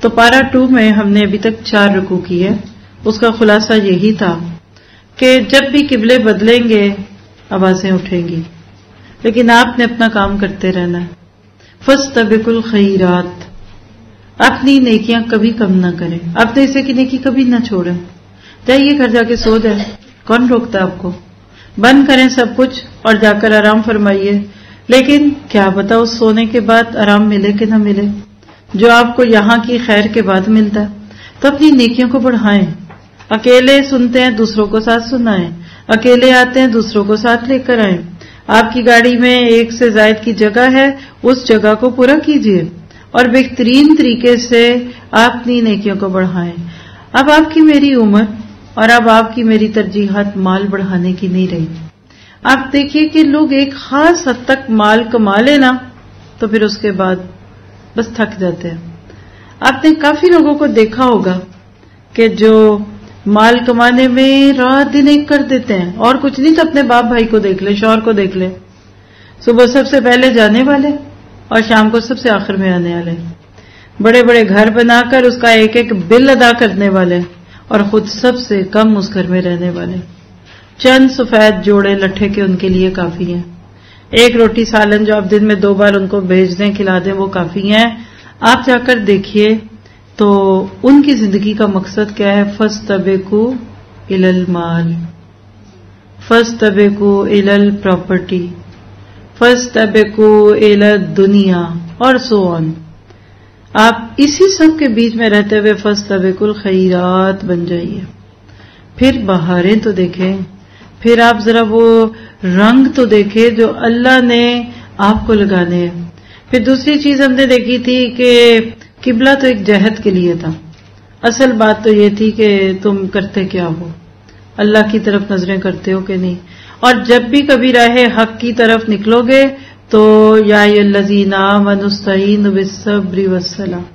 تو پارا 2 میں ہم نے ابھی تک 4 رکوع کی ہے. اس کا خلاصہ یہی تھا کہ جب بھی قبلے بدلیں گے آوازیں اٹھیں گی، لیکن آپ نے اپنا کام کرتے رہنا ہے. فاستبقوا الخیرات، اپنی نیکیاں کبھی کم نہ کریں، اپنے حصے کی نیکی کبھی نہ چھوڑیں. جائیے گھر جا کے سو جائیں، کون روکتا ہے آپ کو؟ بند کریں سب کچھ اور جا کر آرام فرمائیے. لیکن کیا پتا اس سونے کے بعد آرام ملے کہ نہ ملے، جو آپ کو یہاں کی خیر کے بعد ملتا ہے. تو اپنی نیکیوں کو بڑھائیں. اکیلے سنتے ہیں دوسروں کو ساتھ سنائیں، اکیلے آتے ہیں دوسروں کو ساتھ لے کر آئیں. آپ کی گاڑی میں 1 سے زائد کی جگہ ہے، اس جگہ کو پورا کیجیے اور بہترین طریقے سے آپ اپنی نیکیوں کو بڑھائیں. اب آپ کی میری عمر اور اب آپ کی میری ترجیحات مال بڑھانے کی نہیں رہی. آپ دیکھیے کہ لوگ ایک خاص حد تک مال کما لینا تو پھر اس کے بعد بس تھک جاتے ہیں. آپ نے کافی لوگوں کو دیکھا ہوگا کہ جو مال کمانے میں رات دن ایک کر دیتے ہیں، اور کچھ نہیں تو اپنے باپ بھائی کو دیکھ لے، شوہر کو دیکھ لے، صبح سب سے پہلے جانے والے اور شام کو سب سے آخر میں آنے والے، بڑے بڑے گھر بنا کر اس کا ایک ایک بل ادا کرنے والے اور خود سب سے کم اس گھر میں رہنے والے. چند سفید جوڑے لٹھے کے ان کے لیے کافی ہیں. 1 روٹی سالن جو آپ دن میں 2 بار ان کو بھیج دیں کھلا دیں وہ کافی ہیں. آپ جا کر دیکھیے تو ان کی زندگی کا مقصد کیا ہے؟ فاستبقوا الی المال، فاستبقوا الی الپراپرٹی، فاستبقوا الی الدنیا اور سو آن. آپ اسی سب کے بیچ میں رہتے ہوئے فاستبقوا الخیرات بن جائیے. پھر بہاریں تو دیکھیں، پھر آپ ذرا وہ رنگ تو دیکھیں جو اللہ نے آپ کو لگانے ہیں. پھر دوسری چیز ہم نے دیکھی تھی کہ قبلہ تو ایک جہت کے لیے تھا، اصل بات تو یہ تھی کہ تم کرتے کیا ہو، اللہ کی طرف نظریں کرتے ہو کہ نہیں. اور جب بھی کبھی راہ حق کی طرف نکلو گے تو یا الذین آمنوا استعینوا بالصبر والصلاۃ،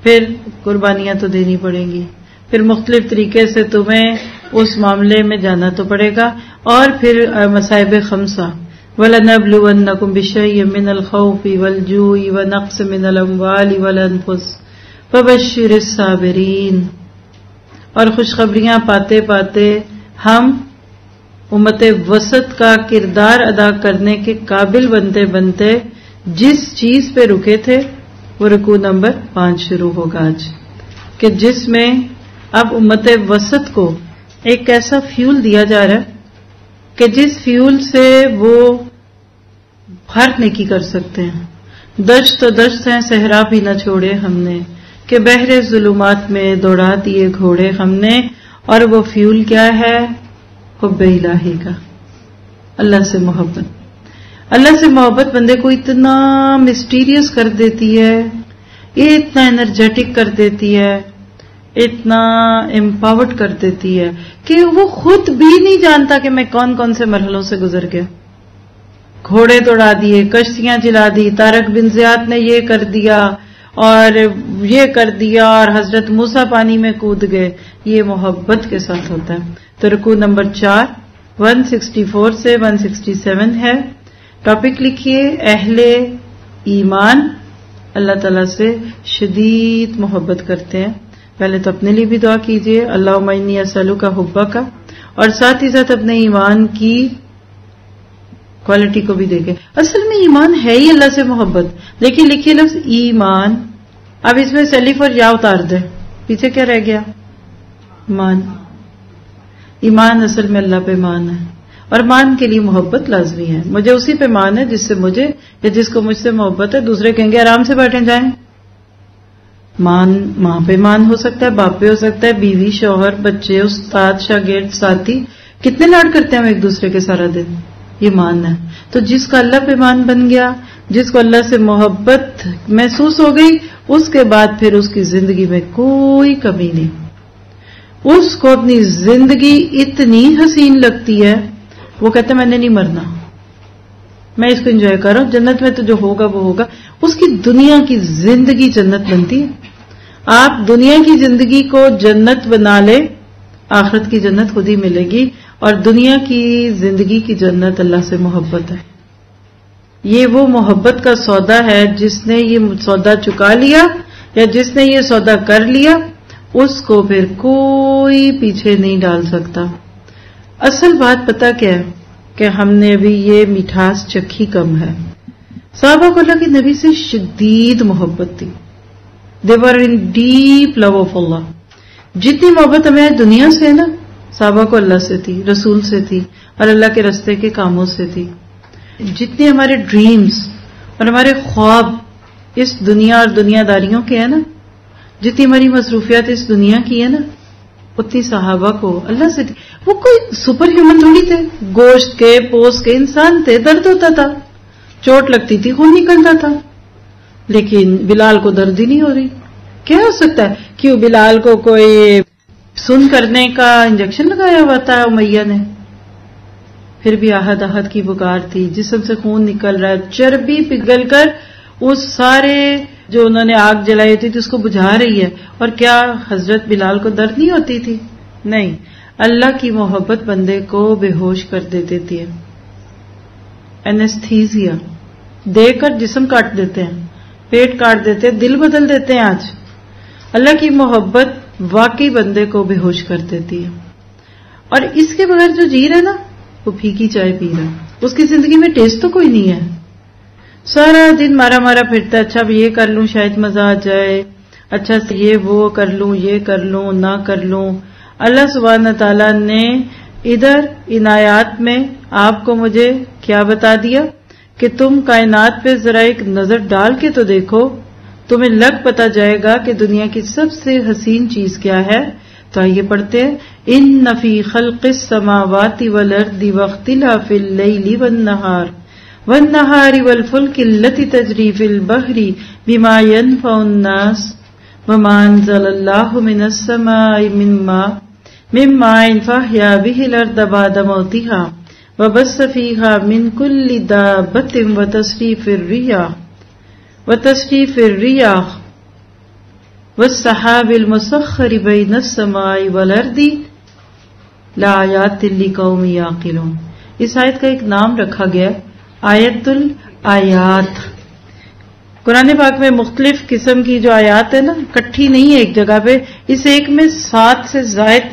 پھر قربانیاں تو دینی پڑیں گی، پھر مختلف طریقے سے تمہیں اس معاملے میں جانا تو پڑے گا. اور پھر مصائب 5، وَلَنَبْلُوَنَّكُمْ بِشَيْءٍ مِّنَ الْخَوْفِ وَالْجُوعِ وَنَقْصٍ مِّنَ الْأَمْوَالِ وَالْأَنفُسِ فَبَشِّرِ الصَّابِرِينَ. اور خوشخبریاں پاتے پاتے ہم امت وسط کا کردار ادا کرنے کے قابل بنتے بنتے جس چیز پہ رکے تھے وہ رکوع نمبر 5 شروع ہوگا آج، کہ جس میں اب امت وسط کو ایک ایسا فیول دیا جا رہا ہے کہ جس فیول سے وہ ہر نیکی کر سکتے ہیں. دشت تو دشت ہیں صحرا بھی نہ چھوڑے ہم نے، کہ بحر ظلمات میں دوڑا دیے گھوڑے ہم نے. اور وہ فیول کیا ہے؟ حب الہی کا، اللہ سے محبت. اللہ سے محبت بندے کو اتنا مسٹیریس کر دیتی ہے، اتنا انرجیٹک کر دیتی ہے، اتنا امپاورڈ کر دیتی ہے کہ وہ خود بھی نہیں جانتا کہ میں کون کون سے مرحلوں سے گزر گیا. گھوڑے توڑا دیے، کشتیاں جلا دی، طارق بن زیاد نے یہ کر دیا اور یہ کر دیا، اور حضرت موسیٰ پانی میں کود گئے. یہ محبت کے ساتھ ہوتا ہے. تو رکوع نمبر 4 164 سے 167 ہے. ٹاپک لکھیے اہل ایمان اللہ تعالیٰ سے شدید محبت کرتے ہیں. پہلے تو اپنے لیے بھی دعا کیجیے، اللہم انی اسألک حبک، اور ساتھ ہی ساتھ اپنے ایمان کی کوالٹی کو بھی دیکھیں. اصل میں ایمان ہے ہی اللہ سے محبت. دیکھیے لکھیے لفظ ایمان، اب اس میں سیلف اور یا اتار دیں، پیچھے کیا رہ گیا؟ ایمان. ایمان اصل میں اللہ پہ مان ہے، اور مان کے لیے محبت لازمی ہے. مجھے اسی پہ مان ہے جس سے مجھے یا جس کو مجھ سے محبت ہے. دوسرے کہیں گے آرام سے بیٹھے جائیں. مان ماں پہ مان ہو سکتا ہے، باپ پہ ہو سکتا ہے، بیوی، شوہر، بچے، استاد، شاگرد، ساتھی، کتنے لاڈ کرتے ہیں ہم ایک دوسرے کے سارا دن. یہ مان ہے. تو جس کا اللہ پہ مان بن گیا، جس کو اللہ سے محبت محسوس ہو گئی، اس کے بعد پھر اس کی زندگی میں کوئی کمی نہیں. اس کو اپنی زندگی اتنی حسین لگتی ہے، وہ کہتا ہے میں نے نہیں مرنا، میں اس کو انجوائے کر رہا ہوں، جنت میں تو جو ہوگا وہ ہوگا. اس کی دنیا کی زندگی جنت بنتی ہے. آپ دنیا کی زندگی کو جنت بنا لیں، آخرت کی جنت خود ہی ملے گی. اور دنیا کی زندگی کی جنت اللہ سے محبت ہے. یہ وہ محبت کا سودا ہے جس نے یہ سودا چکا لیا، یا جس نے یہ سودا کر لیا اس کو پھر کوئی پیچھے نہیں ڈال سکتا۔ اصل بات پتہ کیا ہے کہ ہم نے ابھی یہ مٹھاس چکھی کم ہے۔ صحابہ کو اللہ کے نبی سے شدید محبت تھی۔ They were in deep love of Allah۔ جتنی محبت ہمیں دنیا سے ہے نا، صحابہ کو اللہ سے تھی، رسول سے تھی، اور اللہ کے راستے کے کاموں سے تھی۔ جتنے ہمارے ڈریمز اور ہمارے خواب اس دنیا اور دنیا داریوں کے ہیں نا، جتنی ہماری مصروفیات اس دنیا کی ہے نا، اتنی صحابہ کو اللہ سے تھی۔ وہ کوئی سپر ہیومن تھوڑی تھے، گوشت کے پوست کے انسان تھے، درد ہوتا تھا، چوٹ لگتی تھی، خون نکلتا تھا، لیکن بلال کو درد ہی نہیں ہو رہی۔ کیا ہو سکتا ہے؟ کیوں بلال کو کوئی سن کرنے کا انجیکشن لگایا ہوا تھا امیہ نے؟ پھر بھی آہد آہد کی پکار تھی، جسم سے خون نکل رہا ہے، چربی پگھل کر اس سارے جو انہوں نے آگ جلائی تھی اس کو بجھا رہی ہے، اور کیا حضرت بلال کو درد نہیں ہوتی تھی؟ نہیں، اللہ کی محبت بندے کو بے ہوش کر دیتی ہے۔ اینستھیزیا دے کر جسم کاٹ دیتے ہیں، پیٹ کاٹ دیتے ہیں، دل بدل دیتے ہیں۔ آج اللہ کی محبت واقعی بندے کو بے ہوش کر دیتی ہے، اور اس کے بغیر جو جی رہا نا وہ پھیکی چائے پی رہا، اس کی زندگی میں ٹیسٹ تو کوئی نہیں ہے، سارا دن مارا مارا پھرتا ہے، اچھا اب یہ کر لوں شاید مزہ آ جائے، اچھا یہ وہ کر لوں، یہ کر لوں، نہ کر لوں۔ اللہ سبحانہ تعالیٰ نے ادھر ان آیات میں آپ کو مجھے کیا بتا دیا کہ تم کائنات پہ ذرا ایک نظر ڈال کے تو دیکھو، تمہیں لگ پتا جائے گا کہ دنیا کی سب سے حسین چیز کیا ہے۔ تو آئیے پڑھتے ہیں، ان فی خلق السماوات والارض واختلاف اللیل والنہار والفلک التی تجری فی البحر بما ینفع الناس وما انزل اللہ من السماء من ماء فاحیا به الارض بعد موتها وبث فیہا من کل دابۃ وتصریف الریاح والسحاب المسخر بین السماء والارض لآیات لقوم یعقلون۔ اس آیت کا ایک نام رکھا گیا آیت الآیات۔ قرآن پاک میں مختلف قسم کی جو آیات ہے نا، کٹھی نہیں ہے ایک جگہ پہ، اس ایک میں 7 سے زائد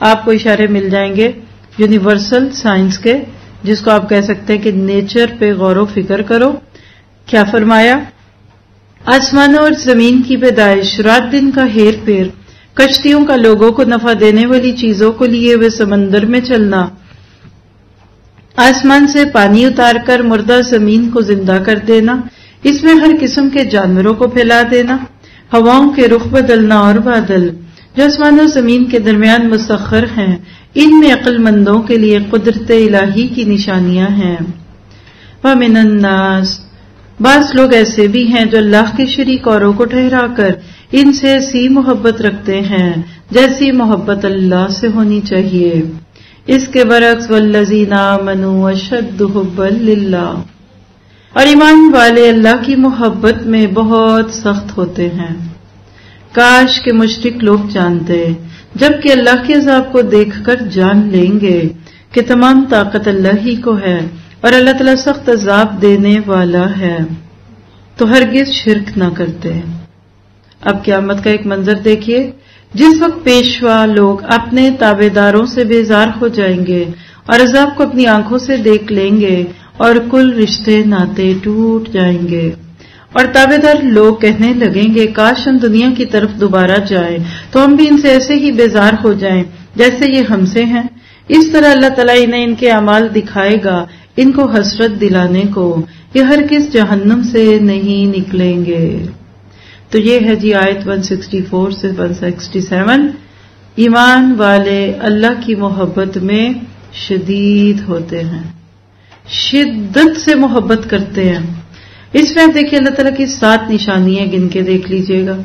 آپ کو اشارے مل جائیں گے یونیورسل سائنس کے، جس کو آپ کہہ سکتے ہیں کہ نیچر پہ غور و فکر کرو۔ کیا فرمایا؟ آسمانوں اور زمین کی پیدائش، رات دن کا ہیر پھیر، کشتیوں کا لوگوں کو نفع دینے والی چیزوں کو لیے ہوئے سمندر میں چلنا، آسمان سے پانی اتار کر مردہ زمین کو زندہ کر دینا، اس میں ہر قسم کے جانوروں کو پھیلا دینا، ہواؤں کے رخ بدلنا اور بادل جو آسمان و زمین کے درمیان مسخر ہیں، ان میں عقل مندوں کے لیے قدرت الہی کی نشانیاں ہیں۔ وَمِنَ النَّاسِ، بعض لوگ ایسے بھی ہیں جو اللہ کے شریک اوروں کو ٹھہرا کر ان سے ایسی محبت رکھتے ہیں جیسی محبت اللہ سے ہونی چاہیے۔ اس کے برعکس والذین آمنوا اشد حبا للہ، اور ایمان والے اللہ کی محبت میں بہت سخت ہوتے ہیں۔ کاش کہ مشرک لوگ جانتے، جبکہ اللہ کے عذاب کو دیکھ کر جان لیں گے کہ تمام طاقت اللہ ہی کو ہے اور اللہ تعالیٰ سخت عذاب دینے والا ہے، تو ہرگز شرک نہ کرتے۔ اب قیامت کا ایک منظر دیکھیے، جس وقت پیشوا لوگ اپنے تابع داروں سے بیزار ہو جائیں گے اور عذاب کو اپنی آنکھوں سے دیکھ لیں گے اور کل رشتے ناطے ٹوٹ جائیں گے، اور تابع دار لوگ کہنے لگیں گے کاش ہم دنیا کی طرف دوبارہ جائیں تو ہم بھی ان سے ایسے ہی بیزار ہو جائیں جیسے یہ ہم سے ہیں۔ اس طرح اللہ تعالیٰ انہیں ان کے اعمال دکھائے گا، ان کو حسرت دلانے کو، یہ ہرگز جہنم سے نہیں نکلیں گے۔ تو یہ ہے جی آیت 164 سے 167، ایمان والے اللہ کی محبت میں شدید ہوتے ہیں، شدت سے محبت کرتے ہیں۔ اس میں آپ دیکھیے اللہ تعالیٰ کی 7 نشانیاں گن کے دیکھ لیجئے گا،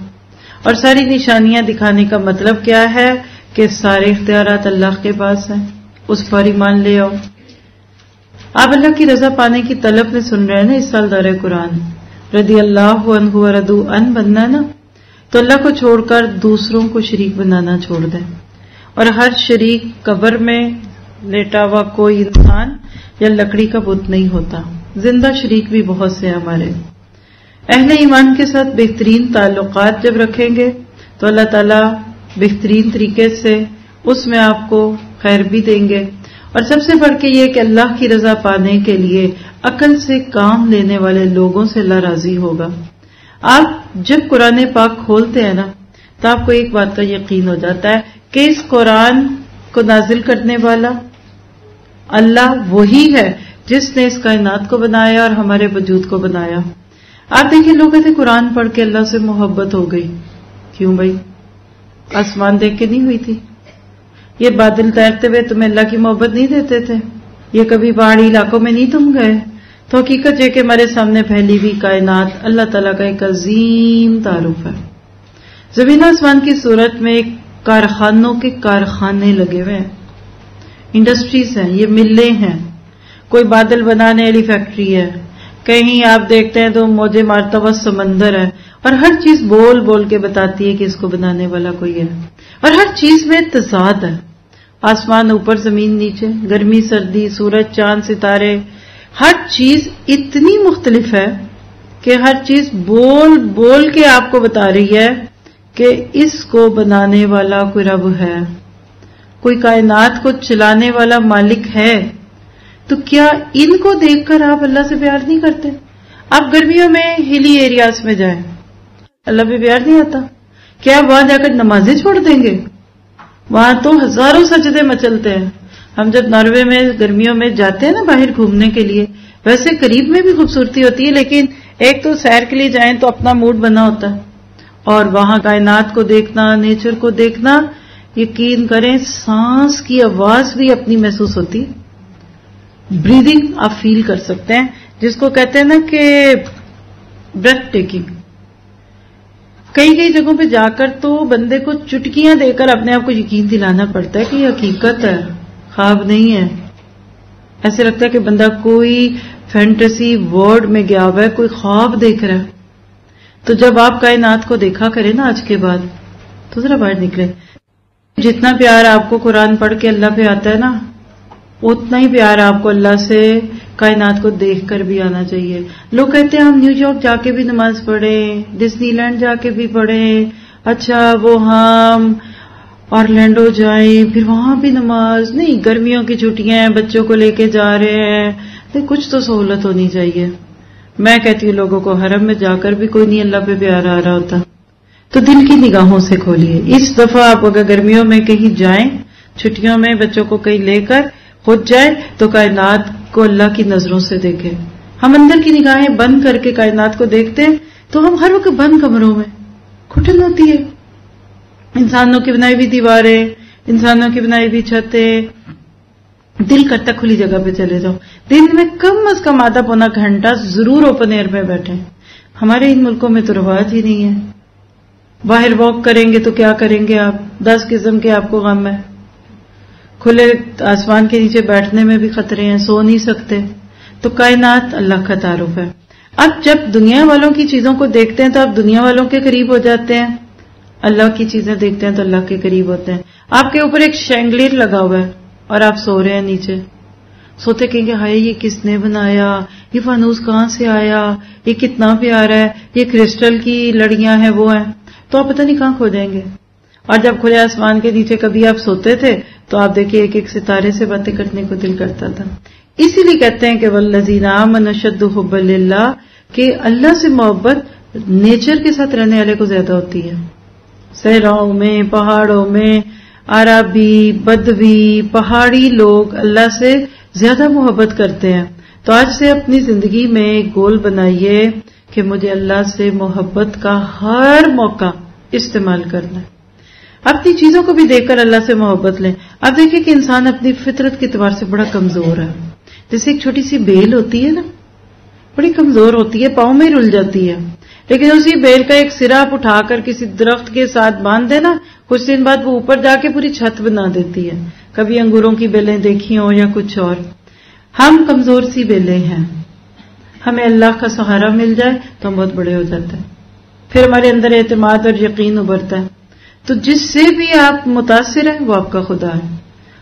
اور ساری نشانیاں دکھانے کا مطلب کیا ہے کہ سارے اختیارات اللہ کے پاس ہیں، اس پر ایمان لے آؤ۔ آپ اللہ کی رضا پانے کی طلب میں سن رہے ہیں نا اس سال دورہ قرآن، رضی اللہ عنہ ورضوا عنہ بننا نا، تو اللہ کو چھوڑ کر دوسروں کو شریک بنانا چھوڑ دیں، اور ہر شریک قبر میں لیٹا ہوا کوئی انسان یا لکڑی کا بت نہیں ہوتا، زندہ شریک بھی بہت سے ہمارے۔ اہل ایمان کے ساتھ بہترین تعلقات جب رکھیں گے تو اللہ تعالیٰ بہترین طریقے سے اس میں آپ کو خیر بھی دیں گے. اور سب سے بڑھ کے یہ کہ اللہ کی رضا پانے کے لیے عقل سے کام لینے والے لوگوں سے اللہ راضی ہوگا. آپ جب قرآن پاک کھولتے ہیں نا تو آپ کو ایک بات کا یقین ہو جاتا ہے کہ اس قرآن کو نازل کرنے والا اللہ وہی ہے جس نے اس کائنات کو بنایا اور ہمارے وجود کو بنایا. آپ دیکھیں لوگ کہتے قرآن پڑھ کے اللہ سے محبت ہو گئی. کیوں بھائی؟ آسمان دیکھ کے نہیں ہوئی تھی؟ یہ بادل تیرتے ہوئے تمہیں اللہ کی محبت نہیں دیتے تھے؟ یہ کبھی پہاڑی علاقوں میں نہیں تم گئے؟ تو حقیقت یہ کہ ہمارے سامنے پھیلی ہوئی کائنات اللہ تعالیٰ کا ایک عظیم تعارف ہے. زمین آسمان کی صورت میں ایک کارخانوں کے کارخانے لگے ہوئے ہیں، انڈسٹریز ہیں، یہ ملیں ہیں. کوئی بادل بنانے والی فیکٹری ہے، کہیں آپ دیکھتے ہیں تو موجیں مارتا ہوا سمندر ہے، اور ہر چیز بول بول کے بتاتی ہے کہ اس کو بنانے والا کوئی ہے. اور ہر چیز میں تضاد ہے، آسمان اوپر زمین نیچے، گرمی سردی، سورج چاند ستارے، ہر چیز اتنی مختلف ہے کہ ہر چیز بول بول کے آپ کو بتا رہی ہے کہ اس کو بنانے والا کوئی رب ہے، کوئی کائنات کو چلانے والا مالک ہے. تو کیا ان کو دیکھ کر آپ اللہ سے پیار نہیں کرتے؟ آپ گرمیوں میں ہلی ایریاز میں جائیں، اللہ پہ پیار نہیں آتا؟ کیا آپ وہاں جا کر نمازیں چھوڑ دیں گے؟ وہاں تو ہزاروں سجدے مچلتے ہیں. ہم جب ناروے میں گرمیوں میں جاتے ہیں نا باہر گھومنے کے لیے، ویسے قریب میں بھی خوبصورتی ہوتی ہے، لیکن ایک تو سیر کے لیے جائیں تو اپنا موڈ بنا ہوتا ہے، اور وہاں کائنات کو دیکھنا، نیچر کو دیکھنا، یقین کریں سانس کی آواز بھی اپنی محسوس ہوتی ہے. بریدنگ آپ فیل کر سکتے ہیں، جس کو کہتے ہیں نا کہ بریتھ ٹیکنگ. کئی کئی جگہوں پہ جا کر تو بندے کو چٹکیاں دے کر اپنے آپ کو یقین دلانا پڑتا ہے کہ یہ حقیقت ہے، خواب نہیں ہے. ایسے لگتا ہے کہ بندہ کوئی فینٹیسی ورلڈ میں گیا ہوا ہے، کوئی خواب دیکھ رہا ہے. تو جب آپ کائنات کو دیکھا کریں نا آج کے بعد تو ذرا باہر نکلے. جتنا پیار آپ کو قرآن پڑھ کے اللہ پہ آتا ہے نا، اتنا ہی پیار آپ کو اللہ سے کائنات کو دیکھ کر بھی آنا چاہیے. لوگ کہتے ہیں ہم نیو یارک جا کے بھی نماز پڑھیں، ڈزنی لینڈ جا کے بھی پڑھیں، اچھا وہ ہم اورلینڈو جائیں پھر وہاں بھی نماز نہیں. گرمیوں کی چھٹیاں ہیں، بچوں کو لے کے جا رہے ہیں، تو کچھ تو سہولت ہونی چاہیے. میں کہتی ہوں لوگوں کو حرم میں جا کر بھی کوئی نہیں اللہ پہ پیار آ رہا ہوتا. تو دل کی نگاہوں سے کھولیے. اس دفعہ آپ اگر گرمیوں میں کہیں جائیں، چھٹیوں میں بچوں کو کہیں لے کر خود جائیں تو کائنات کو اللہ کی نظروں سے دیکھیں. ہم اندر کی نگاہیں بند کر کے کائنات کو دیکھتے ہیں تو ہم ہر وقت بند کمروں میں، گھٹن ہوتی ہے. انسانوں کی بنائی ہوئی دیواریں، انسانوں کی بنائی ہوئی چھتیں، دل کرتا کھلی جگہ پہ چلے جاؤ. دن میں کم از کم آدھا پونا گھنٹہ ضرور اوپن ایئر میں بیٹھیں. ہمارے ان ملکوں میں تو رواج ہی نہیں ہے. باہر واک کریں گے تو کیا کریں گے آپ؟ 10 قسم کے آپ کو غم ہے. کھلے آسمان کے نیچے بیٹھنے میں بھی خطرے ہیں، سو نہیں سکتے. تو کائنات اللہ کا تعارف ہے. اب جب دنیا والوں کی چیزوں کو دیکھتے ہیں تو آپ دنیا والوں کے قریب ہو جاتے ہیں، اللہ کی چیزیں دیکھتے ہیں تو اللہ کے قریب ہوتے ہیں. آپ کے اوپر ایک شینگلیر لگا ہوا ہے اور آپ سو رہے ہیں نیچے. سوتے کہیں گے ہائے یہ کس نے بنایا، یہ فانوس کہاں سے آیا، یہ کتنا پیارا ہے، یہ کرسٹل کی لڑیاں ہیں وہ ہیں. تو آپ پتہ نہیں کہاں کھو جائیں گے. اور جب کھلے آسمان کے نیچے کبھی آپ سوتے تھے تو آپ دیکھیں ایک ایک ستارے سے باتیں کرنے کو دل کرتا تھا. اسی لیے کہتے ہیں کہ والذین آمنوا اشد حبا للہ، کہ اللہ سے محبت نیچر کے ساتھ رہنے والے کو زیادہ ہوتی ہے. صحراؤں میں، پہاڑوں میں، عربی، بدوی، پہاڑی لوگ اللہ سے زیادہ محبت کرتے ہیں. تو آج سے اپنی زندگی میں ایک گول بنائیے کہ مجھے اللہ سے محبت کا ہر موقع استعمال کرنا ہے. اپنی چیزوں کو بھی دیکھ کر اللہ سے محبت لیں. اب دیکھیں کہ انسان اپنی فطرت کے اعتبار سے بڑا کمزور ہے. جیسے ایک چھوٹی سی بیل ہوتی ہے نا، بڑی کمزور ہوتی ہے، پاؤں میں رل جاتی ہے، لیکن اسی بیل کا ایک سرا آپ اٹھا کر کسی درخت کے ساتھ باندھ دینا، کچھ دن بعد وہ اوپر جا کے پوری چھت بنا دیتی ہے. کبھی انگوروں کی بیلیں دیکھی ہوں یا کچھ اور. ہم کمزور سی بیلیں ہیں، ہمیں اللہ کا سہارا مل جائے تو ہم بہت بڑے ہو جاتے ہیں. پھر ہمارے اندر اعتماد اور یقین ابھرتا ہے. تو جس سے بھی آپ متاثر ہیں وہ آپ کا خدا ہے.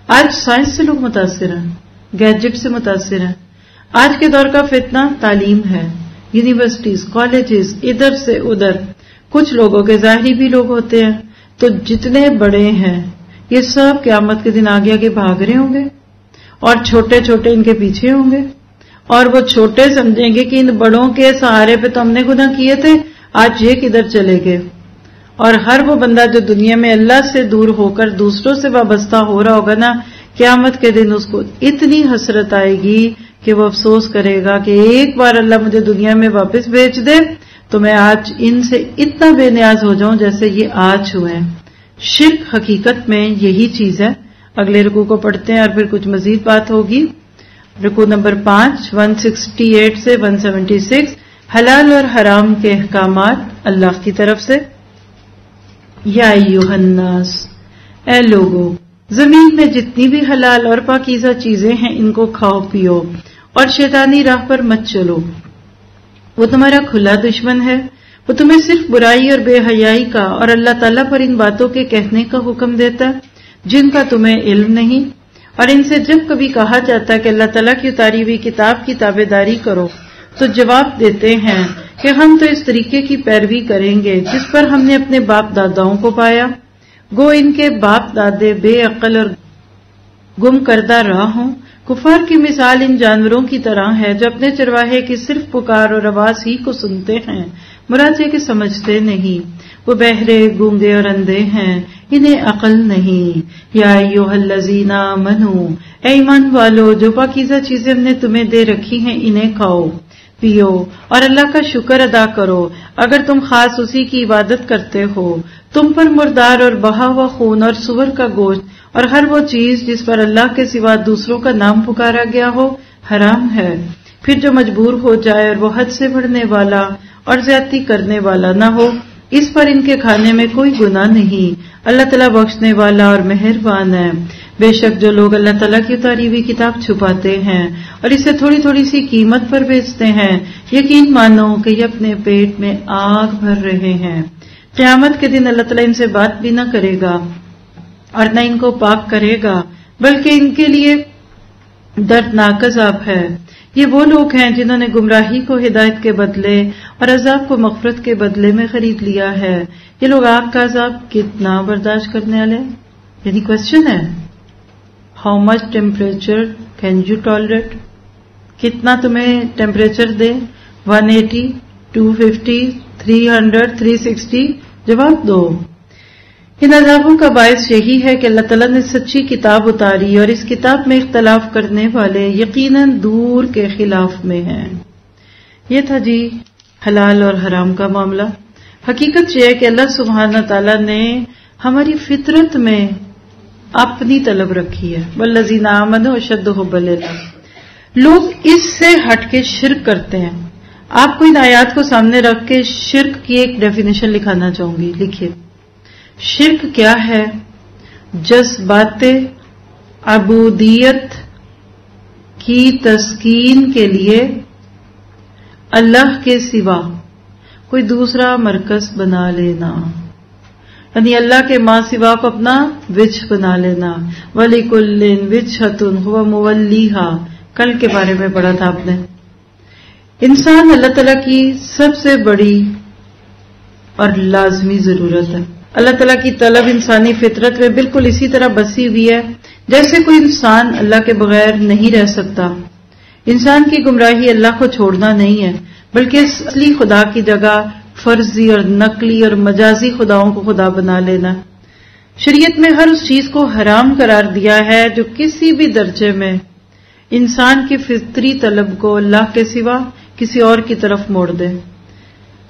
آج سائنس سے لوگ متاثر ہیں، گیجٹ سے متاثر ہیں. آج کے دور کا فتنہ تعلیم ہے. یونیورسٹیز، کالجز، ادھر سے ادھر. کچھ لوگوں کے ظاہری بھی لوگ ہوتے ہیں، تو جتنے بڑے ہیں یہ سب قیامت کے دن آگے آگے بھاگ رہے ہوں گے اور چھوٹے چھوٹے ان کے پیچھے ہوں گے، اور وہ چھوٹے سمجھیں گے کہ ان بڑوں کے سہارے پہ تو ہم نے گناہ کیے تھے، آج یہ کدھر چلے گئے. اور ہر وہ بندہ جو دنیا میں اللہ سے دور ہو کر دوسروں سے وابستہ ہو رہا ہوگا نا، قیامت کے دن اس کو اتنی حسرت آئے گی کہ وہ افسوس کرے گا کہ ایک بار اللہ مجھے دنیا میں واپس بھیج دے تو میں آج ان سے اتنا بے نیاز ہو جاؤں جیسے یہ آج ہوئے ہیں. شرک حقیقت میں یہی چیز ہے. اگلے رکوع کو پڑھتے ہیں اور پھر کچھ مزید بات ہوگی. رکوع نمبر 5 168 سے 176. حلال اور حرام کے احکامات اللہ کی طرف سے. یا ایھا الناس، اے لوگو، زمین میں جتنی بھی حلال اور پاکیزہ چیزیں ہیں ان کو کھاؤ پیو اور شیطانی راہ پر مت چلو. وہ تمہارا کھلا دشمن ہے. وہ تمہیں صرف برائی اور بے حیائی کا اور اللہ تعالیٰ پر ان باتوں کے کہنے کا حکم دیتا ہے جن کا تمہیں علم نہیں، اور ان سے جب کبھی کہا جاتا ہے کہ اللہ تعالیٰ کی اتاری ہوئی کتاب کی تابعداری کرو تو جواب دیتے ہیں کہ ہم تو اس طریقے کی پیروی کریں گے جس پر ہم نے اپنے باپ داداؤں کو پایا. گو ان کے باپ دادے بے عقل اور گم کردہ راہ ہوں. کفار کی مثال ان جانوروں کی طرح ہے جو اپنے چرواہے کی صرف پکار اور آواز ہی کو سنتے ہیں، مراد یہ کہ سمجھتے نہیں. وہ بہرے، گونگے اور اندھے ہیں، انہیں عقل نہیں. یا ایھا الذین آمنوا، اے ایمان والو، جو پاکیزہ چیزیں ہم نے تمہیں دے رکھی ہیں انہیں کھاؤ پیو اور اللہ کا شکر ادا کرو اگر تم خاص اسی کی عبادت کرتے ہو. تم پر مردار اور بہا ہوا خون اور سور کا گوشت اور ہر وہ چیز جس پر اللہ کے سوا دوسروں کا نام پکارا گیا ہو حرام ہے. پھر جو مجبور ہو جائے اور وہ حد سے بڑھنے والا اور زیادتی کرنے والا نہ ہو، اس پر ان کے کھانے میں کوئی گناہ نہیں. اللہ تعالیٰ بخشنے والا اور مہربان ہے. بے شک جو لوگ اللہ تعالیٰ کی اتاری ہوئی کتاب چھپاتے ہیں اور اسے تھوڑی تھوڑی سی قیمت پر بیچتے ہیں، یقین مانو کہ یہ اپنے پیٹ میں آگ بھر رہے ہیں. قیامت کے دن اللہ تعالیٰ ان سے بات بھی نہ کرے گا اور نہ ان کو پاک کرے گا، بلکہ ان کے لیے دردناک عذاب ہے. یہ وہ لوگ ہیں جنہوں نے گمراہی کو ہدایت کے بدلے اور عذاب کو مغفرت کے بدلے میں خرید لیا ہے. یہ لوگ آگ کا عذاب کتنا برداشت کرنے والے؟ یعنی کوشچن ہے، how much temperature can you tolerate? کتنا تمہیں ٹیمپریچر دے؟ 180، 250، 300، 360؟ جواب دو. ان عذابوں کا باعث یہی ہے کہ اللہ تعالیٰ نے سچی کتاب اتاری اور اس کتاب میں اختلاف کرنے والے یقیناً دور کے خلاف میں ہیں. یہ تھا جی حلال اور حرام کا معاملہ. حقیقت یہ ہے کہ اللہ سبحانہ تعالیٰ نے ہماری فطرت میں اپنی طلب رکھی ہے. والذین آمنوا اشد حبا للہ. لوگ اس سے ہٹ کے شرک کرتے ہیں. آپ کو ان آیات کو سامنے رکھ کے شرک کی ایک ڈیفینیشن لکھانا چاہوں گی. لکھیے، شرک کیا ہے؟ جذبات عبودیت کی تسکین کے لیے اللہ کے سوا کوئی دوسرا مرکز بنا لینا، یعنی اللہ کے ماں سوا کو اپنا وجہ بنا لینا. وَلِكُلٍّ وِجْهَةٌ هُوَ مُوَلِّيهَا، کل کے بارے میں پڑھا تھا آپ نے. انسان اللہ تعالیٰ کی سب سے بڑی اور لازمی ضرورت ہے. اللہ تعالیٰ کی طلب انسانی فطرت میں بالکل اسی طرح بسی ہوئی ہے جیسے کوئی انسان اللہ کے بغیر نہیں رہ سکتا. انسان کی گمراہی اللہ کو چھوڑنا نہیں ہے، بلکہ اصلی خدا کی جگہ فرضی اور نقلی اور مجازی خداؤں کو خدا بنا لینا. شریعت میں ہر اس چیز کو حرام قرار دیا ہے جو کسی بھی درجے میں انسان کی فطری طلب کو اللہ کے سوا کسی اور کی طرف موڑ دے.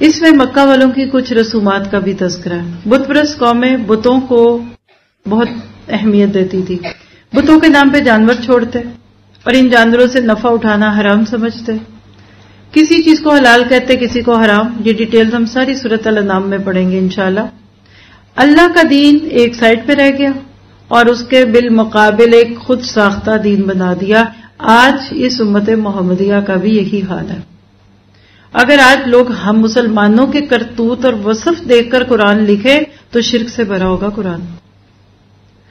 اس میں مکہ والوں کی کچھ رسومات کا بھی تذکرہ ہے. بت پرست قومیں بتوں کو بہت اہمیت دیتی تھی. بتوں کے نام پہ جانور چھوڑتے اور ان جانوروں سے نفع اٹھانا حرام سمجھتے. کسی چیز کو حلال کہتے، کسی کو حرام. یہ ڈیٹیلز ہم ساری سورۃ الانعام میں پڑھیں گے انشاءاللہ. اللہ کا دین ایک سائڈ پہ رہ گیا اور اس کے بالمقابل ایک خود ساختہ دین بنا دیا. آج اس امت محمدیہ کا بھی یہی حال ہے. اگر آج لوگ ہم مسلمانوں کے کرتوت اور وصف دیکھ کر قرآن لکھے تو شرک سے بھرا ہوگا قرآن.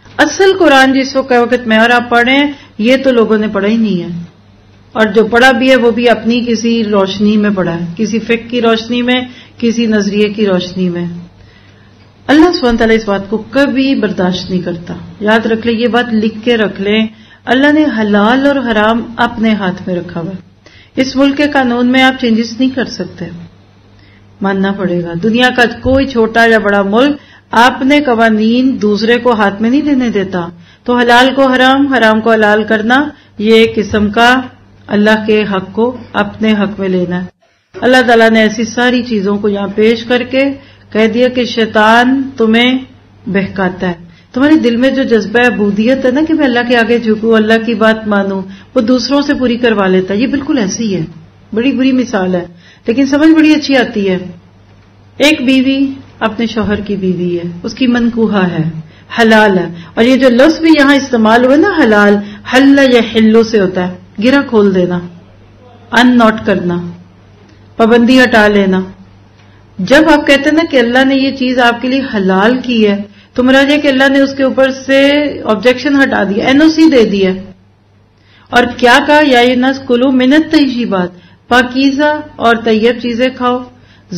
اصل قرآن جس وقت میں اور آپ پڑھیں یہ تو لوگوں نے پڑھا ہی نہیں ہے. اور جو پڑھا بھی ہے وہ بھی اپنی کسی روشنی میں پڑھا ہے، کسی فقہ کی روشنی میں، کسی نظریے کی روشنی میں. اللہ سبحانہ وتعالی اس بات کو کبھی برداشت نہیں کرتا. یاد رکھ لیں، یہ بات لکھ کے رکھ لیں، اللہ نے حلال اور حرام اپنے ہاتھ میں رکھا ہوا ہے. اس ملک کے قانون میں آپ چینجز نہیں کر سکتے، ماننا پڑے گا. دنیا کا کوئی چھوٹا یا بڑا ملک اپنے قوانین دوسرے کو ہاتھ میں نہیں لینے دیتا. تو حلال کو حرام، حرام کو حلال کرنا، یہ ایک قسم کا اللہ کے حق کو اپنے حق میں لینا ہے. اللہ تعالیٰ نے ایسی ساری چیزوں کو یہاں پیش کر کے کہہ دیا کہ شیطان تمہیں بہکاتا ہے. تمہارے دل میں جو جذبہ عبودیت ہے نا کہ میں اللہ کے آگے جھکوں، اللہ کی بات مانوں، وہ دوسروں سے پوری کروا لیتا ہے. یہ بالکل ایسی ہے، بڑی بری مثال ہے، لیکن سمجھ بڑی اچھی آتی ہے. ایک بیوی اپنے شوہر کی بیوی ہے، اس کی منکوحہ ہے، حلال ہے. اور یہ جو لفظ بھی یہاں استعمال ہوا نا، حلال، حل یا حلو سے ہوتا ہے گرہ کھول دینا، ان نوٹ کرنا، پابندی ہٹا لینا. جب آپ کہتے ہیں نا کہ اللہ نے یہ چیز آپ کے لیے حلال کی ہے تو مراد یہ کہ اللہ نے اس کے اوپر سے آبجیکشن ہٹا دیا، این او سی دے دیا. اور کیا کہا، یا الناس کلوا من الطیبات، پاکیزہ اور طیب چیزیں کھاؤ،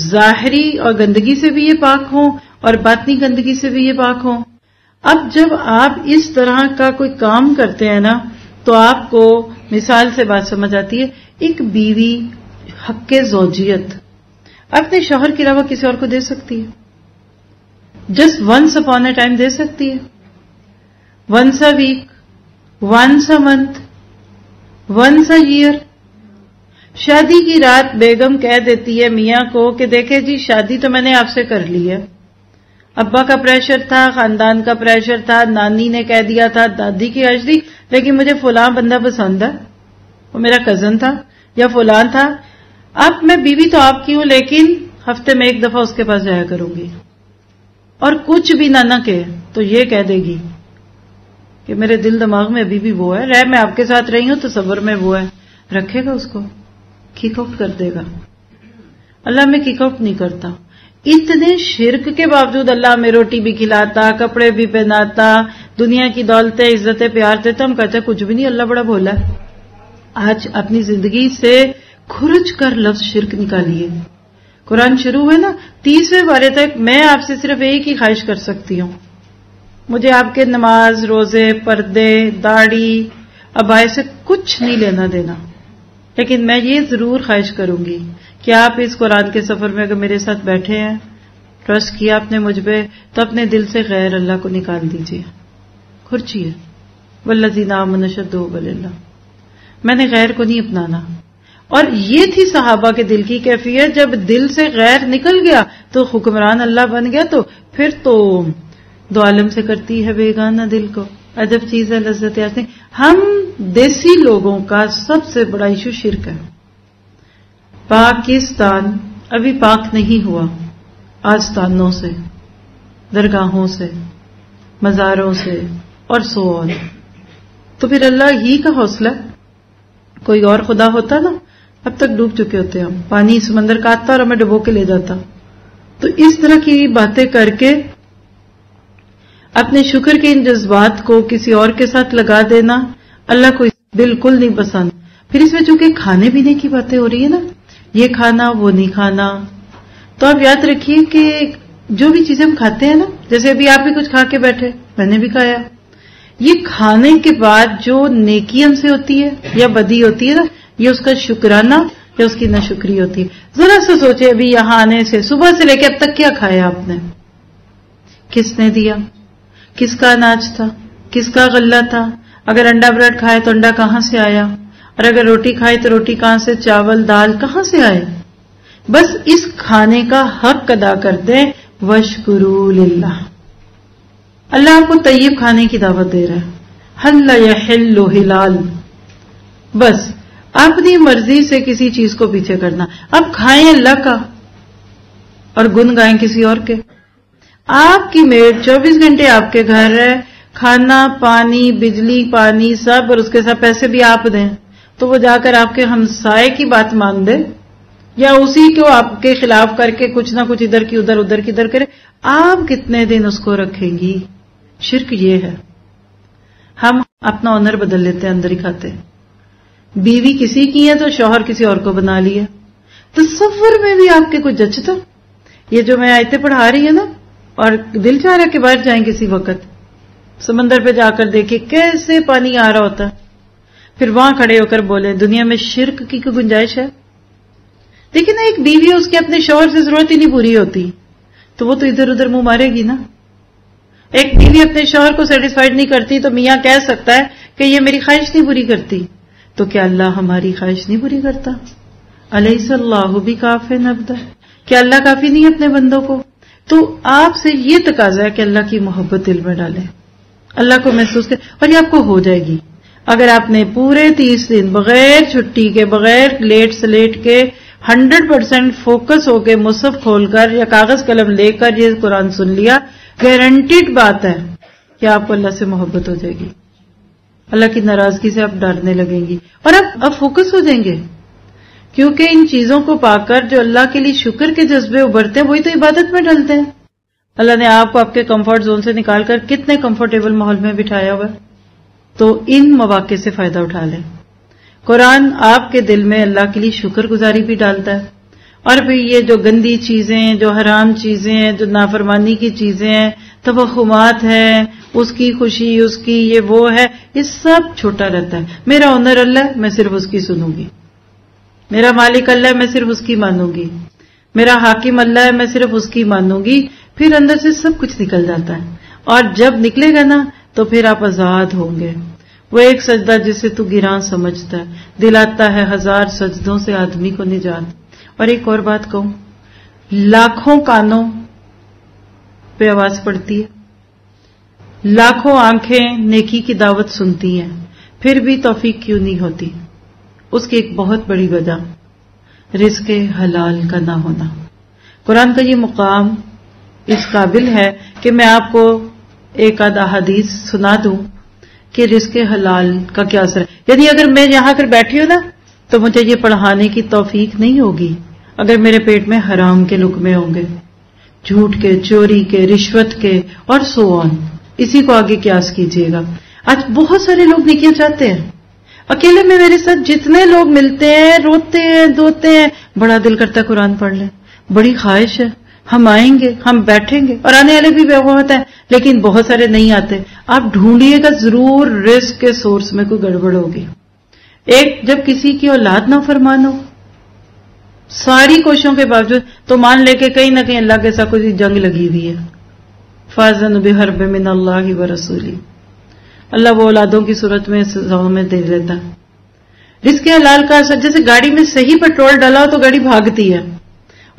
ظاہری اور گندگی سے بھی یہ پاک ہوں اور باطنی گندگی سے بھی یہ پاک ہوں. اب جب آپ اس طرح کا کوئی کام کرتے ہیں نا تو آپ کو مثال سے بات سمجھ آتی ہے. ایک بیوی حق زوجیت اپنے شوہر کے علاوہ کسی اور کو دے سکتی ہے، just once upon a time دے سکتی ہے، once a week, once a month, once a year. شادی کی رات بیگم کہہ دیتی ہے میاں کو کہ دیکھیں جی شادی تو میں نے آپ سے کر لی ہے، ابا کا پریشر تھا، خاندان کا پریشر تھا، نانی نے کہہ دیا تھا، دادی کی عرض تھی، لیکن مجھے فلاں بندہ پسند ہے، وہ میرا کزن تھا یا فلاں تھا. اب میں بیوی تو آپ کی ہوں لیکن ہفتے میں ایک دفعہ اس کے پاس جایا کروں گی، اور کچھ بھی نہ کہے تو یہ کہہ دے گی کہ میرے دل دماغ میں ابھی بھی وہ ہے، رہ میں آپ کے ساتھ رہی ہوں تصور میں وہ ہے. رکھے گا اس کو، کک آؤٹ کر دے گا. اللہ میں کک آؤٹ نہیں کرتا. اتنے شرک کے باوجود اللہ ہمیں روٹی بھی کھلاتا، کپڑے بھی پہناتا، دنیا کی دولتیں، عزتیں، پیار دیتا. ہم کہتے ہیں کچھ بھی نہیں، اللہ بڑا بھولا ہے. آج اپنی زندگی سے کھرچ کر لفظ شرک نکالیے. قرآن شروع ہے نا 30ویں پارے تک، میں آپ سے صرف ایک ہی خواہش کر سکتی ہوں، مجھے آپ کے نماز، روزے، پردے، داڑھی، ابائے سے کچھ نہیں لینا دینا، لیکن میں یہ ضرور خواہش کروں گی کہ آپ اس قرآن کے سفر میں اگر میرے ساتھ بیٹھے ہیں، ٹرسٹ کیا آپ نے مجھ پہ، تو اپنے دل سے غیر اللہ کو نکال دیجیے، کھرچیے. والذین آمنوا اشد حبا للہ، میں نے غیر کو نہیں اپنانا. اور یہ تھی صحابہ کے دل کی کیفیت. جب دل سے غیر نکل گیا تو حکمران اللہ بن گیا، تو پھر تو دو عالم سے کرتی ہے بیگانہ دل کو. عجب چیز ہے لذت یاسین. ہم دیسی لوگوں کا سب سے بڑا ایشو شرک ہے. پاکستان ابھی پاک نہیں ہوا آستانوں سے، درگاہوں سے، مزاروں سے اور سو آن. تو پھر اللہ ہی کا حوصلہ، کوئی اور خدا ہوتا نا اب تک ڈوب چکے ہوتے. ہم پانی سمندر کا آتا اور ہمیں ڈبو کے لے جاتا. تو اس طرح کی باتیں کر کے اپنے شکر کے ان جذبات کو کسی اور کے ساتھ لگا دینا اللہ کو بالکل نہیں پسند. پھر اس میں چونکہ کھانے پینے کی باتیں ہو رہی ہے نا، یہ کھانا وہ نہیں کھانا، تو آپ یاد رکھیے کہ جو بھی چیزیں ہم کھاتے ہیں نا، جیسے ابھی آپ بھی کچھ کھا کے بیٹھے، میں نے بھی کھایا، یہ کھانے کے بعد جو نیکی ہم سے ہوتی ہے یا بدی ہوتی ہے نا، یہ اس کا شکرانہ یا اس کی ناشکری ہوتی ہے. ذرا سا سوچے ابھی یہاں آنے سے صبح سے لے کے اب تک کیا کھایا آپ نے، کس نے دیا، کس کا اناج تھا، کس کا غلہ تھا. اگر انڈا بریڈ کھائے تو انڈا کہاں سے آیا، اور اگر روٹی کھائے تو روٹی کہاں سے، چاول دال کہاں سے آئے. بس اس کھانے کا حق ادا کر دیں. واشکروا للہ. اللہ آپ کو طیب کھانے کی دعوت دے رہا ہے. حل یحل حلال. بس اپنی مرضی سے کسی چیز کو پیچھے کرنا. اب کھائیں اللہ کا اور گن گائیں کسی اور کے. آپ کی میڈ 24 گھنٹے آپ کے گھر ہے، کھانا پانی بجلی پانی سب، اور اس کے ساتھ پیسے بھی آپ دیں، تو وہ جا کر آپ کے ہمسائے کی بات مان دے یا اسی کو آپ کے خلاف کر کے کچھ نہ کچھ ادھر کی ادھر ادھر کی ادھر کرے، آپ کتنے دن اس کو رکھیں گی. شرک یہ ہے. ہم اپنا آنر بدل لیتے ہیں، اندر ہی کھاتے. بیوی کسی کی ہے تو شوہر کسی اور کو بنا لیا. تصور میں بھی آپ کے کچھ جچتا؟ یہ جو میں آیتیں پڑھا رہی ہے نا، اور دل چاہ رہا کہ باہر جائیں کسی وقت، سمندر پہ جا کر دیکھیں کیسے پانی آ رہا ہوتا ہے، پھر وہاں کھڑے ہو کر بولیں دنیا میں شرک کی کوئی گنجائش ہے؟ دیکھیں نا، ایک بیوی اس کے اپنے شوہر سے ضرورت ہی نہیں پوری ہوتی تو وہ تو ادھر ادھر منہ مارے گی نا. ایک بیوی اپنے شوہر کو سیٹسفائیڈ نہیں کرتی تو میاں کہہ سکتا ہے کہ یہ میری خواہش نہیں پوری کرتی. تو کیا اللہ ہماری خواہش نہیں پوری کرتا؟ الیس اللہ بکاف عبدہ، کیا اللہ کافی نہیں اپنے بندوں کو؟ تو آپ سے یہ تقاضا ہے کہ اللہ کی محبت دل میں ڈالیں، اللہ کو محسوس کریں، اور یہ آپ کو ہو جائے گی اگر آپ نے پورے 30 دن بغیر چھٹی کے، بغیر لیٹ سلیٹ کے 100% فوکس ہو کے مصحف کھول کر یا کاغذ قلم لے کر یہ قرآن سن لیا. گارنٹیڈ بات ہے کہ آپ کو اللہ سے محبت ہو جائے گی، اللہ کی ناراضگی سے آپ ڈرنے لگیں گی اور آپ فوکس ہو جائیں گے. کیونکہ ان چیزوں کو پا کر جو اللہ کے لیے شکر کے جذبے ابھرتے ہیں وہی تو عبادت میں ڈلتے ہیں. اللہ نے آپ کو آپ کے کمفرٹ زون سے نکال کر کتنے کمفرٹیبل ماحول میں بٹھایا ہوا ہے. تو ان مواقع سے فائدہ اٹھا لیں. قرآن آپ کے دل میں اللہ کے لیے شکر گزاری بھی ڈالتا ہے، اور پھر یہ جو گندی چیزیں، جو حرام چیزیں ہیں، جو نافرمانی کی چیزیں ہیں، توہمات ہیں، اس کی خوشی، اس کی یہ وہ ہے، یہ سب چھوٹا رہتا ہے. میرا اونر اللہ ہے، میں صرف اس کی سنوں گی. میرا مالک اللہ ہے، میں صرف اس کی مانوں گی. میرا حاکم اللہ ہے، میں صرف اس کی مانوں گی. پھر اندر سے سب کچھ نکل جاتا ہے، اور جب نکلے گا نا تو پھر آپ آزاد ہوں گے. وہ ایک سجدہ جسے تو گراں سمجھتا ہے، دلاتا ہے 1000 سجدوں سے آدمی کو نجات. اور ایک اور بات کہوں، لاکھوں کانوں پہ آواز پڑتی ہے، لاکھوں آنکھیں نیکی کی دعوت سنتی ہیں، پھر بھی توفیق کیوں نہیں ہوتی؟ اس کی ایک بہت بڑی وجہ رزق حلال کا نہ ہونا. قرآن کا یہ مقام اس قابل ہے کہ میں آپ کو ایک آدھ احادیث سنا دوں کہ رزق حلال کا کیا اثر ہے. یعنی اگر میں یہاں کر بیٹھی ہوں نا تو مجھے یہ پڑھانے کی توفیق نہیں ہوگی اگر میرے پیٹ میں حرام کے لقمے ہوں گے، جھوٹ کے، چوری کے، رشوت کے اور سو آن. اسی کو آگے قیاس کیجیے گا. آج بہت سارے لوگ نیکیاں چاہتے ہیں، اکیلے میں میرے ساتھ جتنے لوگ ملتے ہیں روتے ہیں دھوتے ہیں، بڑا دل کرتا ہے قرآن پڑھ لیں، بڑی خواہش ہے، ہم آئیں گے، ہم بیٹھیں گے، اور آنے والے بھی بہت ہیں لیکن بہت سارے نہیں آتے. آپ ڈھونڈیے گا ضرور رزق کے سورس میں کوئی گڑبڑ ہوگی. ایک جب کسی کی اولاد نہ فرمان ہو، ساری کوششوں کے باوجود، تو مان لے کہ کہیں نہ کہیں اللہ کے ساتھ کوئی جنگ لگی ہوئی ہے. فاذن بحرب من اللہ ورسولہ، اللہ وہ اولادوں کی صورت میں سزاؤں میں دے دیتا ہے. رزق حلال کا اثر، جیسے گاڑی میں صحیح پیٹرول ڈالا ہو تو گاڑی بھاگتی ہے،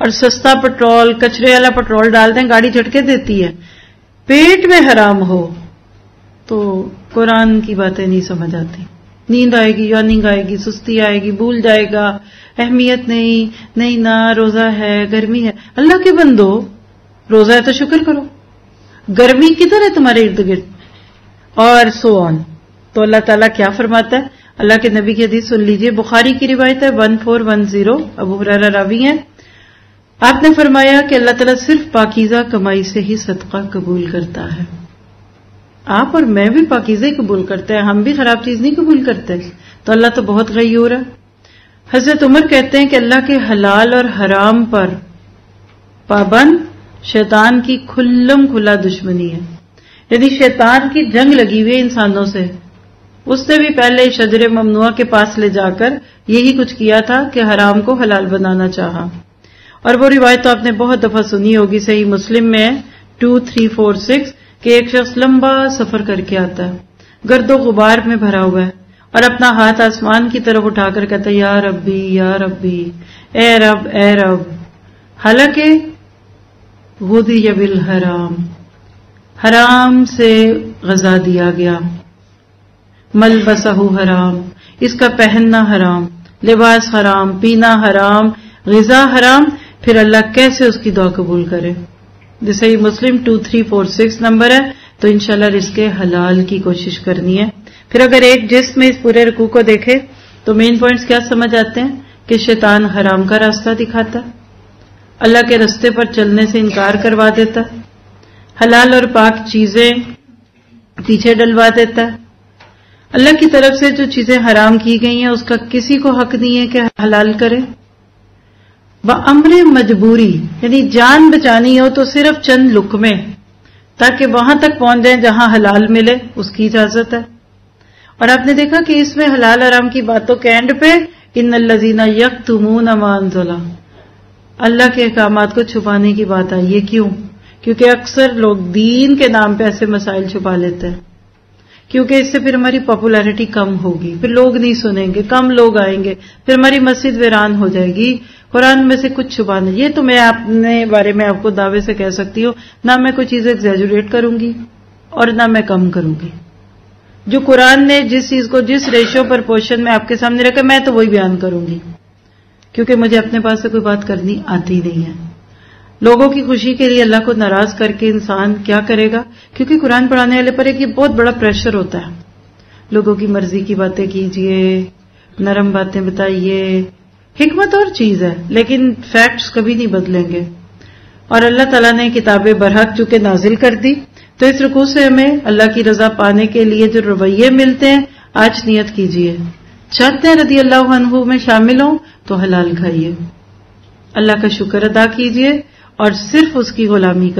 اور سستا پیٹرول، کچرے والا پیٹرول ڈالتے ہیں گاڑی جھٹکے دیتی ہے. پیٹ میں حرام ہو تو قرآن کی باتیں نہیں سمجھ آتی. نیند آئے گی، یارننگ آئے گی، سستی آئے گی، بھول جائے گا، اہمیت نہیں نا، روزہ ہے، گرمی ہے. اللہ کے بندو، روزہ ہے تو شکر کرو، گرمی کدھر ہے تمہارے ارد گرد، اور سو آن. تو اللہ تعالیٰ کیا فرماتا ہے؟ اللہ کے نبی کی حدیث سن لیجئے، بخاری کی روایت ہے 1410، ابو ہریرہ راوی ہیں. آپ نے فرمایا کہ اللہ تعالیٰ صرف پاکیزہ کمائی سے ہی صدقہ قبول کرتا ہے. آپ اور میں بھی پاکیزہ ہی قبول کرتے ہیں، ہم بھی خراب چیز نہیں قبول کرتے. تو اللہ تو بہت غیور ہے. حضرت عمر کہتے ہیں کہ اللہ کے حلال اور حرام پر پابند شیطان کی کھلم کھلا دشمنی ہے. یعنی شیطان کی جنگ لگی ہوئی ہے انسانوں سے. اس نے بھی پہلے شجر ممنوعہ کے پاس لے جا کر یہی کچھ کیا تھا کہ حرام کو حلال بنانا چاہا. اور وہ روایت تو آپ نے بہت دفعہ سنی ہوگی، صحیح مسلم میں 2346 کہ ایک شخص لمبا سفر کر کے آتا ہے، گرد و غبار میں بھرا ہوا ہے، اور اپنا ہاتھ آسمان کی طرف اٹھا کر کہتا ہے یا ربی یا ربی، اے رب اے رب. حالانکہ غذی بالحرام، حرام سے غذا دیا گیا، ملبسہ حرام، اس کا پہننا حرام، لباس حرام، پینا حرام، غذا حرام. پھر اللہ کیسے اس کی دعا قبول کرے؟ جیسے یہ مسلم 2346 نمبر ہے. تو انشاءاللہ رزق حلال کی کوشش کرنی ہے. پھر اگر ایک جسم میں اس پورے رکوع کو دیکھے تو مین پوائنٹس کیا سمجھ آتے ہیں؟ کہ شیطان حرام کا راستہ دکھاتا ہے، اللہ کے راستے پر چلنے سے انکار کروا دیتا ہے، حلال اور پاک چیزیں پیچھے ڈلوا دیتا ہے، اللہ کی طرف سے جو چیزیں حرام کی گئی ہیں اس کا کسی کو حق نہیں ہے کہ حلال کرے. بامر مجبوری، یعنی جان بچانی ہو تو صرف چند لقمے تاکہ وہاں تک پہنچ جائیں جہاں حلال ملے، اس کی اجازت ہے. اور آپ نے دیکھا کہ اس میں حلال حرام کی باتوں کے اینڈ پہ ان الذین یکتمون ما انزل، اللہ کے احکامات کو چھپانے کی بات آئی ہے. کیوں؟ کیونکہ اکثر لوگ دین کے نام پہ ایسے مسائل چھپا لیتے ہیں، کیونکہ اس سے پھر ہماری پاپولیرٹی کم ہوگی، پھر لوگ نہیں سنیں گے، کم لوگ آئیں گے، پھر ہماری مسجد ویران ہو جائے گی. قرآن میں سے کچھ چھپانا، یہ تو میں اپنے بارے میں آپ کو دعوے سے کہہ سکتی ہوں، نہ میں کوئی چیزیں ایگزیجوریٹ کروں گی اور نہ میں کم کروں گی. جو قرآن نے جس چیز کو جس ریشو پر پورشن میں آپ کے سامنے رکھا میں تو وہی بیان کروں گی، کیونکہ مجھے اپنے پاس سے کوئی بات کرنی آتی نہیں ہے. لوگوں کی خوشی کے لیے اللہ کو ناراض کر کے انسان کیا کرے گا؟ کیونکہ قرآن پڑھانے والے پر ایک یہ بہت بڑا پریشر ہوتا ہے. لوگوں کی مرضی کی باتیں کیجئے، نرم باتیں بتائیے. حکمت اور چیز ہے لیکن فیکٹس کبھی نہیں بدلیں گے. اور اللہ تعالیٰ نے کتاب برحق چونکہ نازل کر دی تو اس رکوع سے ہمیں اللہ کی رضا پانے کے لیے جو رویے ملتے ہیں آج نیت کیجئے. چاہتے ہیں رضی اللہ عنہ میں شامل ہوں تو حلال کھائیے، اللہ کا شکر ادا کیجئے اور صرف اس کی غلامی کر